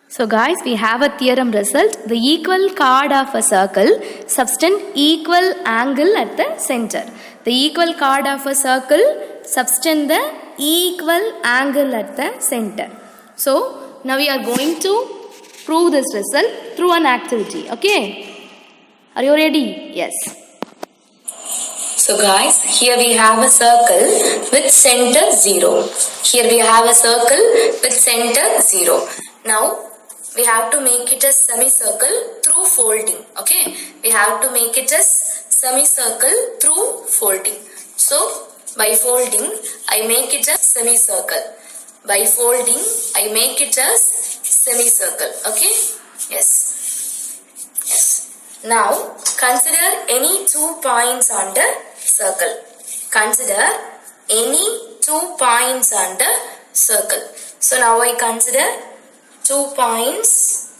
So guys, we have a theorem result. The equal chord of a circle subtend equal angle at the center. The equal chord of a circle subtend the equal angle at the center. So now we are going to prove this result through an activity. Okay? Are you ready? Yes. So guys, here we have a circle with center 0. Here we have a circle with center 0. Now, we have to make it a semicircle through folding. Okay, we have to make it as semicircle through folding. So, by folding, I make it a semicircle. By folding, I make it as semicircle. Okay, yes. Now, consider any 2 points on the circle. Consider any 2 points on the circle. So, now I consider 2 points,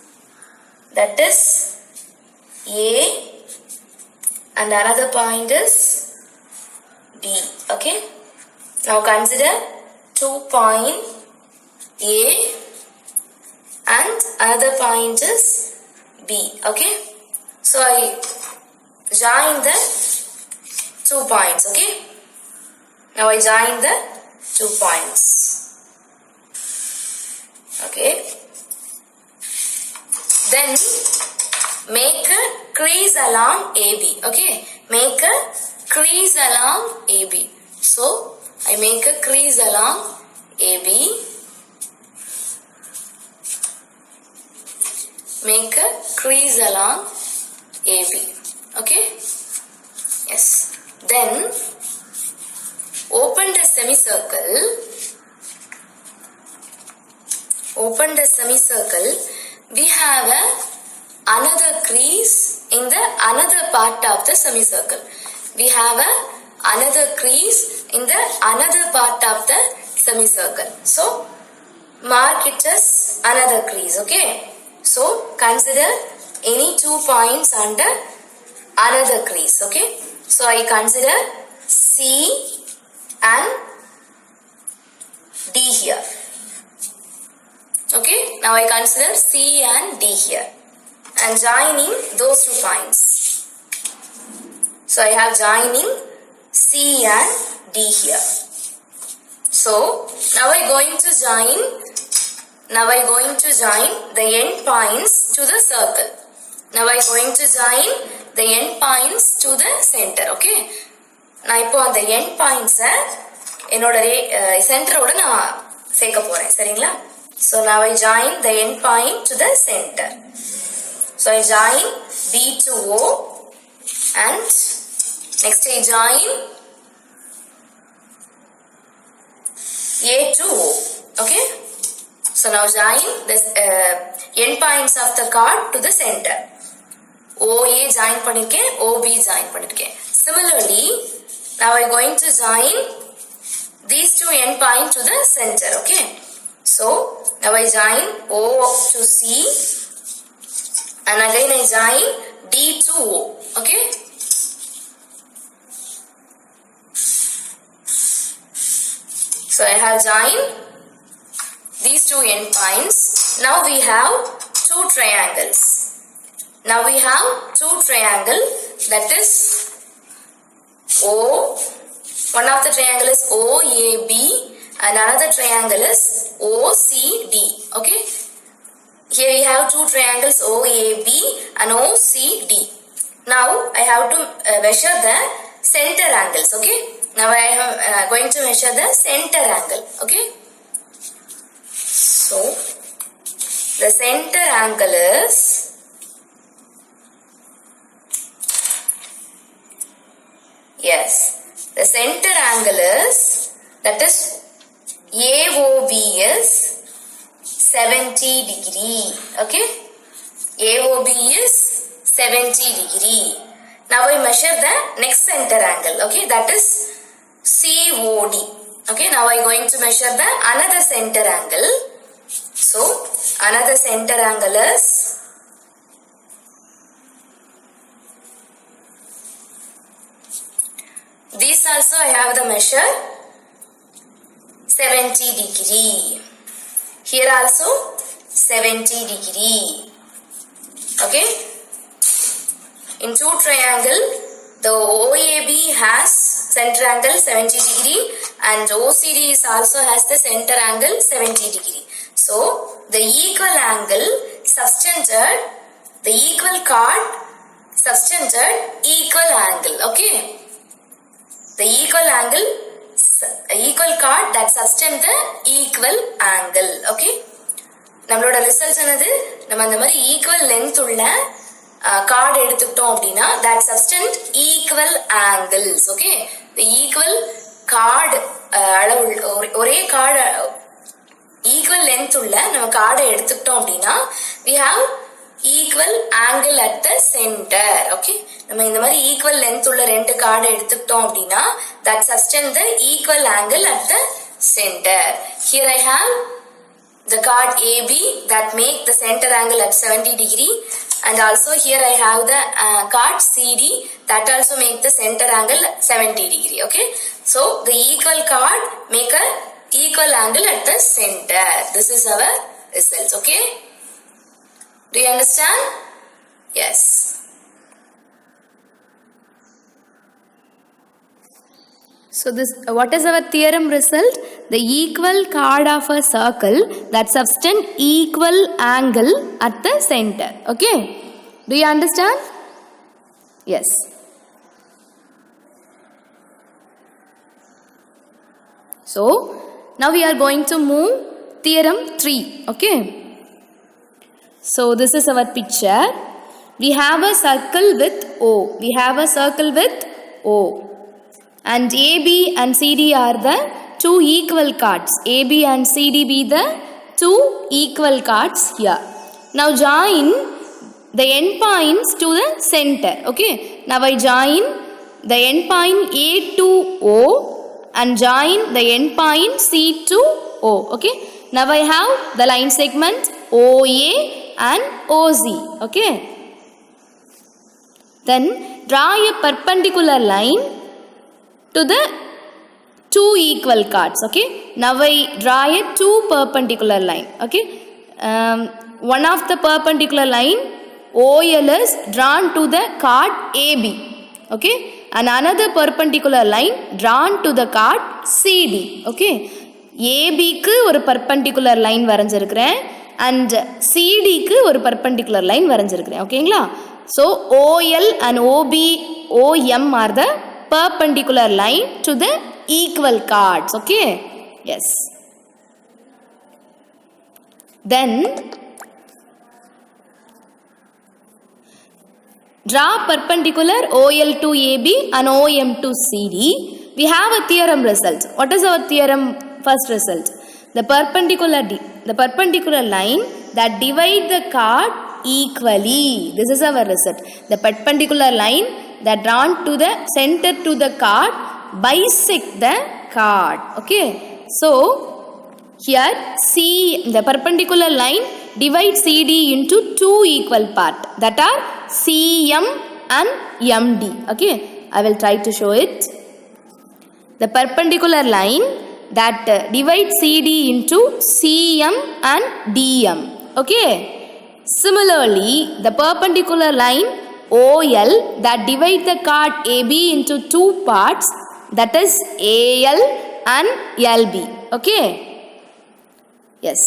that is A, and another point is B. Okay. Now consider 2 point A and another point is B. Okay. So I join the 2 points. Okay. Now I join the 2 points. Okay. Then make a crease along AB. Okay, make a crease along AB. So I make a crease along AB. Make a crease along AB. Okay. Yes. Then open the semicircle. Open the semicircle. We have another crease in the another part of the semicircle. We have another crease in the another part of the semicircle. So, mark it as another crease. Okay. So, consider any 2 points on the another crease. Okay. So, I consider C and D here. Okay, now I consider C and D here and joining those 2 points. So I have joining C and D here. So now I going to join the end points to the circle. Now I going to join the end points to the center. Okay. நான் இப்போ அந்த end points என்னோட சென்டரோட நான் சேர்க்க போறேன். சரிங்களா? So now I join the end point to the center. So I join B to O and next I join A to O. Okay. So now join the end points of the chord to the center. OA join பண்ணிருக்கேன், OB join பண்ணிருக்கேன். Similarly, now I going to join these 2 end points to the center. Okay. So, now I join O to C and again I join D to O. Okay. So, I have joined these 2 end points. Now we have 2 triangles. Now we have 2 triangles, that is O. One of the triangle is OAB and another triangle is OCD. Okay. Here we have 2 triangles OAB and OCD. Now I have to measure the center angles. Okay. Now I am going to measure the center angle. Okay. So the center angle is the center angle is, that is AOB is 70 degree. Okay. AOB is 70 degree. Now I measure the next center angle. Okay. That is COD. Okay. Now I going to measure the another center angle. So another center angle is this also I have the measure 70 degree. Here also 70 degree. Okay. In two triangle, the OAB has center angle 70 degree and OCD also has the center angle 70 degree. So, the equal angle subtended, the equal chord subtended equal angle. Okay. The equal angle, equal chord that subtend the equal angle. Okay. நம்மளோட result என்னது? நம்ம அந்த மாதிரி equal length உள்ள card எடுத்துக்கிட்டோம் அப்படின்னா that subtend equal angles. Okay, the equal card அளவு ஒரே கார்டு ஈக்குவல் லென்த் உள்ள நம்ம கார்டை எடுத்துக்கிட்டோம் அப்படின்னா we have equal angle at the center. Okay, நம்ம இந்த மாதிரி ஈக்குவல் லென்த் உள்ள ரெண்டு கார்டை எடுத்துக்கிட்டோம் அப்படின்னா that subtend the equal angle at the center. Here I have the chord AB that make the center angle at 70 degree, and also here I have the chord CD that also make the center angle 70 degree. Okay, so the equal chord make a equal angle at the center. This is our results. Okay, do you understand? Yes. So this, what is our theorem result? The equal chord of a circle that subtend equal angle at the center. Okay, do you understand? Yes. So now we are going to move theorem 3. Okay, so this is our picture. We have a circle with O. We have a circle with O. And AB and CD are the two equal chords. AB and CD be the two equal chords here. Now join the endpoints to the center. Okay. Now I join the endpoint A to O and join the endpoint C to O. Okay. Now I have the line segment OA and OZ. Okay. Then draw a perpendicular line to the two equal chords. Okay, now I draw a two perpendicular line. Okay, one of the perpendicular line OL is drawn to the chord AB. Okay, and another perpendicular line drawn to the chord CD. Okay, AB க்கு ஒரு perpendicular line வரைஞ்சிருக்கிறேன் and CD க்கு ஒரு perpendicular line வரைஞ்சிருக்கிறேன். ஓகேங்களா? So OL and OB OM are the perpendicular line to the equal chords. Okay, yes. Then draw perpendicular OL to AB and OM to CD. We have a theorem result. What is our theorem first result? The perpendicular line that divide the chord equally. This is our result. The perpendicular line that drawn to the center to the chord bisect the chord. Okay, so here C, the perpendicular line divides CD into two equal parts, that are CM and MD. Okay, I will try to show it. The perpendicular line that divides CD into CM and DM. Okay, similarly the perpendicular line OL that divide the chord AB into two parts, that is AL and LB. Okay, yes.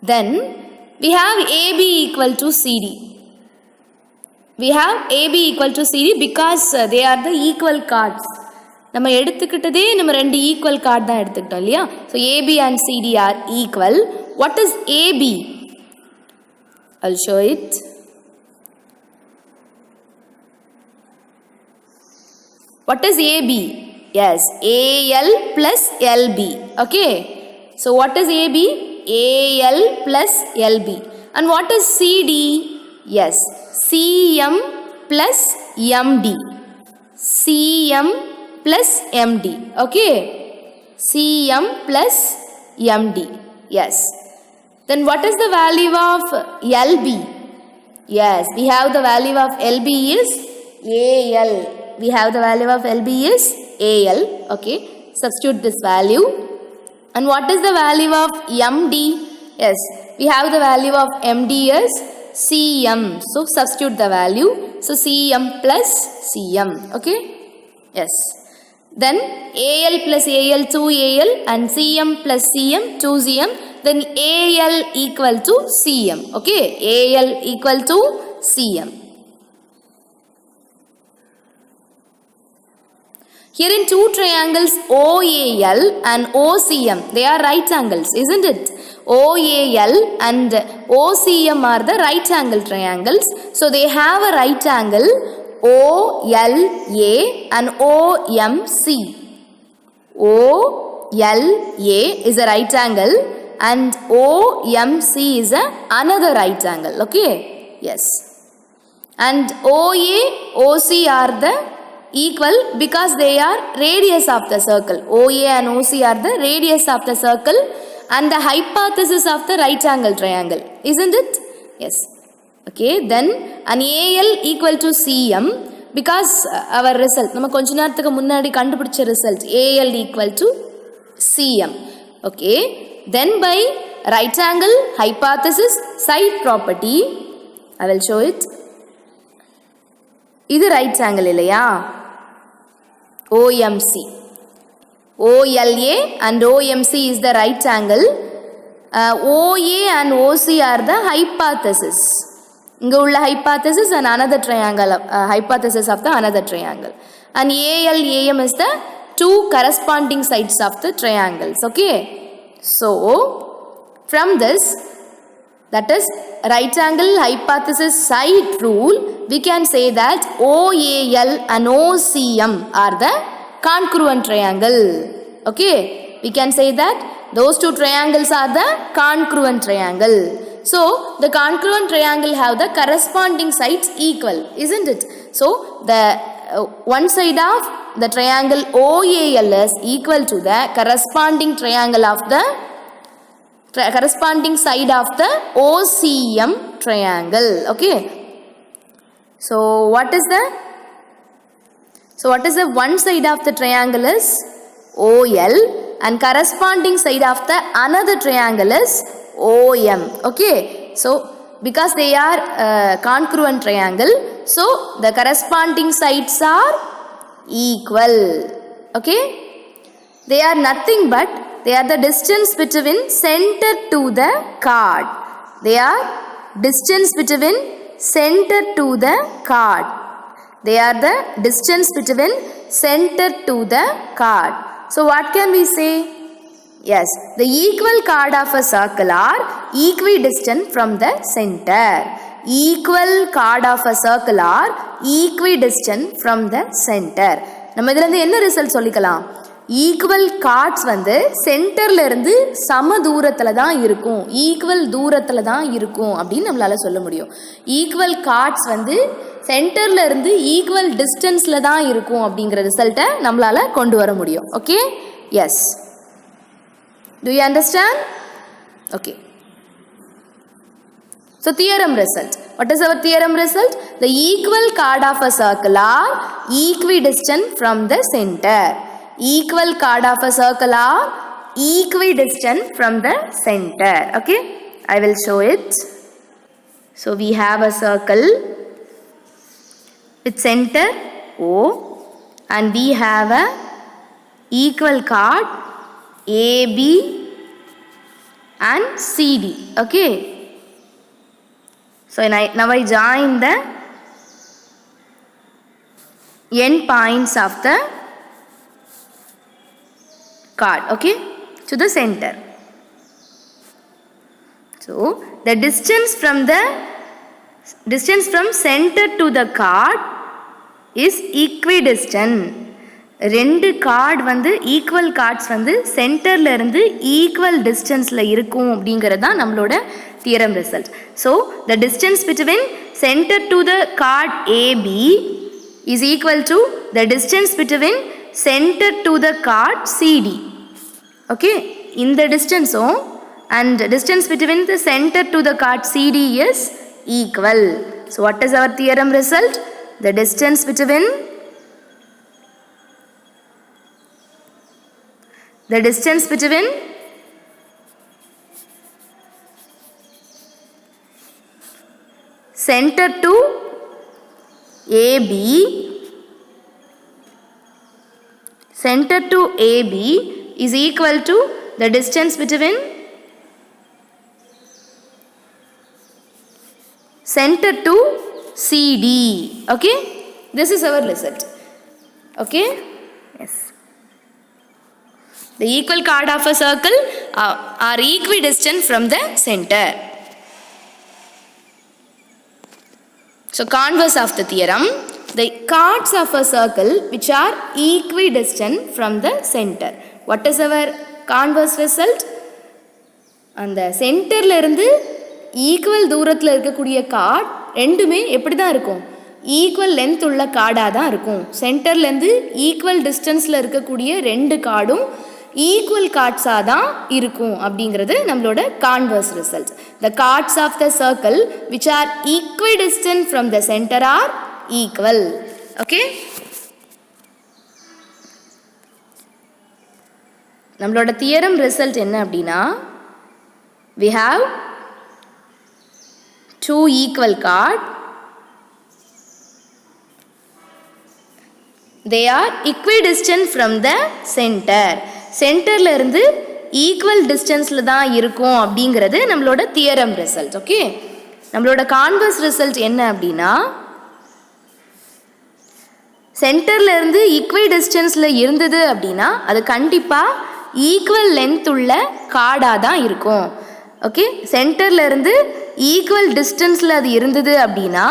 Then we have AB equal to CD. We have AB equal to CD because they are the equal chords. நம்ம எடுத்துக்கிட்டதே நம்ம ரெண்டு equal card தான் எடுத்துக்கிட்டோம் இல்லையா? So AB and CD are equal. What is AB? I'll show it. What is AB? Yes, AL plus LB. Okay, so what is AB? AL plus LB. And what is CD? Yes, CM plus MD. CM plus MD. Okay, CM plus MD. Yes. Then what is the value of LB? Yes, we have the value of LB is AL. We have the value of LB is AL. Okay, substitute this value And what is the value of MD? Yes, we have the value of MD as CM. So substitute the value. So CM plus CM. Okay. Yes. Then AL plus AL 2AL and CM plus CM 2CM. Then AL equal to CM. Okay. AL equal to CM. Here in two triangles OAL and OCM, they are right angles, isn't it? OAL and OCM are the right angle triangles. So they have a right angle OLA and OMC. OLA is a right angle and OMC is another right angle. Okay? Yes. And OA, OC are the equal because they are radius of the circle. OA and OC are the radius of the circle and the hypothesis of the right angle triangle, isn't it? Yes. Okay, then an AL equal to CM because our result, நம்ம கொஞ்ச நேரத்துக்கு முன்னாடி கண்டுபிடிச்ச result AL equal to CM. Okay, then by right angle, hypothesis, side property, I will show it. இது right angle இல்லையா? OMC. OLA and OMC is the right angle. OA and OC are the hypothesis. இங்க உள்ள hypothesis and another triangle, hypothesis of the another triangle. And AL, AM is the two corresponding sides of the triangles. Okay. So, from this, that is right angle hypothesis side rule, we can say that OAL and OCM are the congruent triangle. Okay, we can say that those two triangles are the congruent triangle. So the congruent triangle have the corresponding sides equal, isn't it? So the one side of the triangle OAL is equal to the corresponding triangle of the corresponding side of the OCM triangle. Okay. So what is the one side of the triangle is OL and corresponding side of the another triangle is OM. Okay. So because they are congruent triangle, so the corresponding sides are equal. Okay. They are nothing but they are the distance between center to the chord. They are distance between center to the chord. They are the distance between center to the chord. So what can we say? Yes, the equal chord of a circle are equidistant from the center. Equal chord of a circle are equidistant from the center. நம்ம இதில இருந்து என்ன result சொல்லிக்கலாம்? Equal chords வந்து சென்டர்ல இருந்து சம தூரத்துல தான் இருக்கும், ஈக்குவல் தூரத்துல தான் இருக்கும் அப்படின்னு நம்மளால சொல்ல முடியும். ஈக்குவல் கார்ட்ஸ் வந்து சென்டர்ல இருந்து ஈக்குவல் டிஸ்டன்ஸ்ல தான் இருக்கும் அப்படிங்கிற ரிசல்ட்டை நம்மளால கொண்டு வர முடியும். Okay, yes, do you understand? Okay, so theorem result. What is our theorem result? The equal chord of a circle are equidistant from the center. Equal chord of a circle are equidistant from the center. Okay, I will show it. So we have a circle with center O and we have a equal chord AB and CD. Okay, so now I join the end points of the chord, okay, to the center. So the distance from center to the chord is equidistant. ரெண்டு chord வந்து equal chords வந்து சென்டர்ல இருந்து ஈக்குவல் டிஸ்டன்ஸ்ல இருக்கும் அப்படிங்கிறது தான் நம்மளோட theorem result. So the distance between centre to the chord AB is equal to the distance between centre to the chord CD. Okay, இந்த டிஸ்டன்ஸும் and distance between the centre to the chord CD is equal. So what is our theorem result? The distance between center to AB, center to AB is equal to the distance between center to CD. Okay, this is our result. Okay, yes, the equal chord of a circle are equidistant from the center. So converse of the theorem, the chords of a circle which are equidistant from the center. What is our converse result? அந்த சென்டர்ல இருந்து equal தூரத்தில் இருக்கக்கூடிய card ரெண்டுமே எப்படி தான் இருக்கும்? Equal length உள்ள கார்டாக தான் இருக்கும். சென்டர்லேருந்து ஈக்குவல் டிஸ்டன்ஸில் இருக்கக்கூடிய ரெண்டு கார்டும் ஈக்குவல் கார்ட்ஸாக தான் இருக்கும் அப்படிங்கிறது நம்மளோட converse result. The chords of the circle which are equidistant from the centre are equal. Okay, நம்மளோட தியரம் ரிசல்ட் என்ன அப்படின்னா, we have two equal chord, they are equidistant from the center. சென்டர்ல இருந்து ஈக்குவல் டிஸ்டன்ஸ்ல தான் இருக்கும் அப்படிங்கிறது நம்மளோட தியரம் ரிசல்ட். ஓகே, நம்மளோட கான்வர்ஸ் ரிசல்ட் என்ன அப்படின்னா, சென்டர்ல இருந்து ஈக்குவல் டிஸ்டன்ஸ்ல இருந்தது அப்படின்னா அது கண்டிப்பா ஈக்குவல் லென்த் உள்ள கார்டாக தான் இருக்கும். ஓகே, சென்டர்ல இருந்து ஈக்குவல் டிஸ்டன்ஸில் அது இருந்தது அப்படின்னா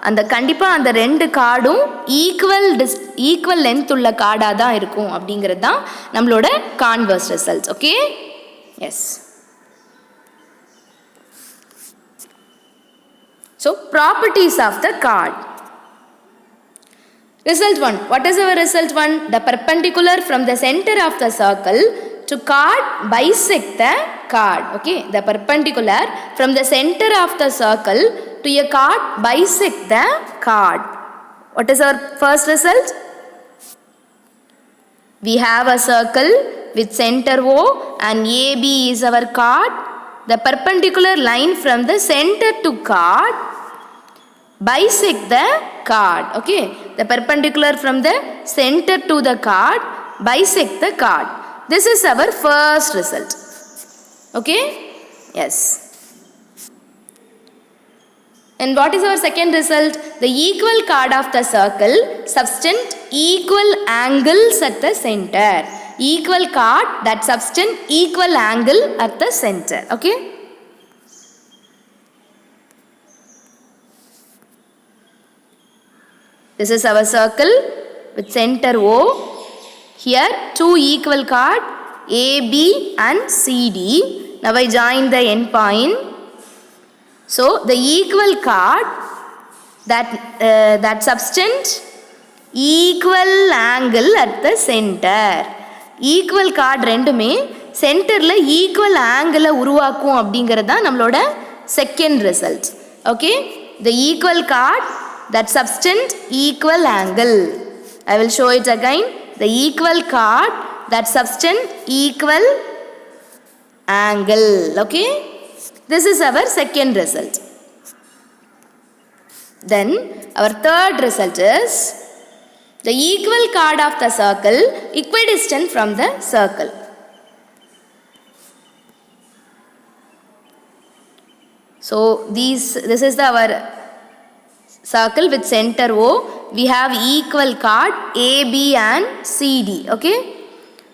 அந்த கண்டிப்பாக அந்த ரெண்டு கார்டும் ஈக்குவல் லென்த் உள்ள கார்டாக தான் இருக்கும் அப்படிங்கிறது தான் நம்மளோட converse results. Okay, yes. So properties of the chord. Result 1. What is our result 1? The perpendicular from the center of the circle to chord bisect the chord. Okay, the perpendicular from the center of the circle to a chord bisect the chord. What is our first result? We have a circle with center O and AB is our chord. The perpendicular line from the center to chord bisect the chord. Okay, the perpendicular from the center to the chord bisect the chord. This is our first result. Okay, yes. And what is our second result? The equal chord of the circle subtend equal angles at the center. Equal chord that subtend equal angle at the center. Okay, this is our circle with center O. Here two equal chord AB and CD. Now I join the end point. So the equal chord that subtend equal angle at the center. Equal chord ரெண்டுமே சென்டர்ல equal ஆங்கிளை உருவாக்கும் அப்படிங்கிறது தான் நம்மளோட second result. Okay, the equal chord that subtend equal angle. I will show it again. The equal chord that subtend equal angle. Okay, this is our second result. Then our third result is the equal chord of the circle equidistant from the circle. So this is our circle with center O. We have equal chord AB and CD. Okay,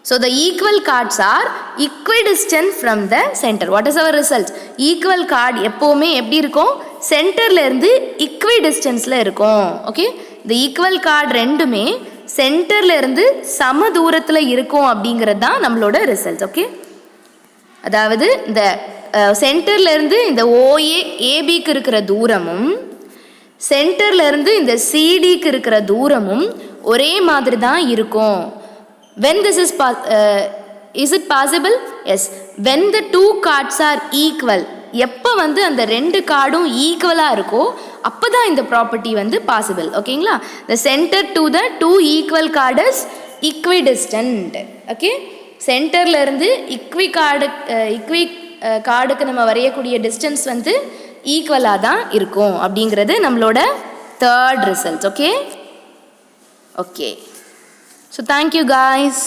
so the equal chords are equidistant from the center. What is our result? Equal chord எப்பவுமே எப்படி இருக்கும்? சென்டர்ல இருந்து equidistance-ல இருக்கும். Okay, the equal chord ரெண்டுமே சென்டர்ல இருந்து சம தூரத்தில் இருக்கும் அப்படிங்கிறது தான் நம்மளோட ரிசல்ட். ஓகே, அதாவது இந்த சென்டர்ல இருந்து இந்த OA ABக்கு இருக்கிற தூரமும் சென்டர்ல இருந்து இந்த சிடிக்கு இருக்கிற தூரமும் ஒரே மாதிரி தான் இருக்கும். when this is it possible? Yes, when the two chords are equal. எப்போ வந்து அந்த ரெண்டு கார்டும் ஈக்குவலாக இருக்கோ அப்போ தான் இந்த ப்ராப்பர்ட்டி வந்து பாசிபிள். ஓகேங்களா, the center to the two equal chord is equidistant. Okay, சென்டர்ல இருந்து ஈக்வி கார்டுக்கு நம்ம வரையக்கூடிய டிஸ்டன்ஸ் வந்து ஈக்குவலாக தான் இருக்கும் அப்படிங்கிறது நம்மளோட third result. Okay, so thank you guys.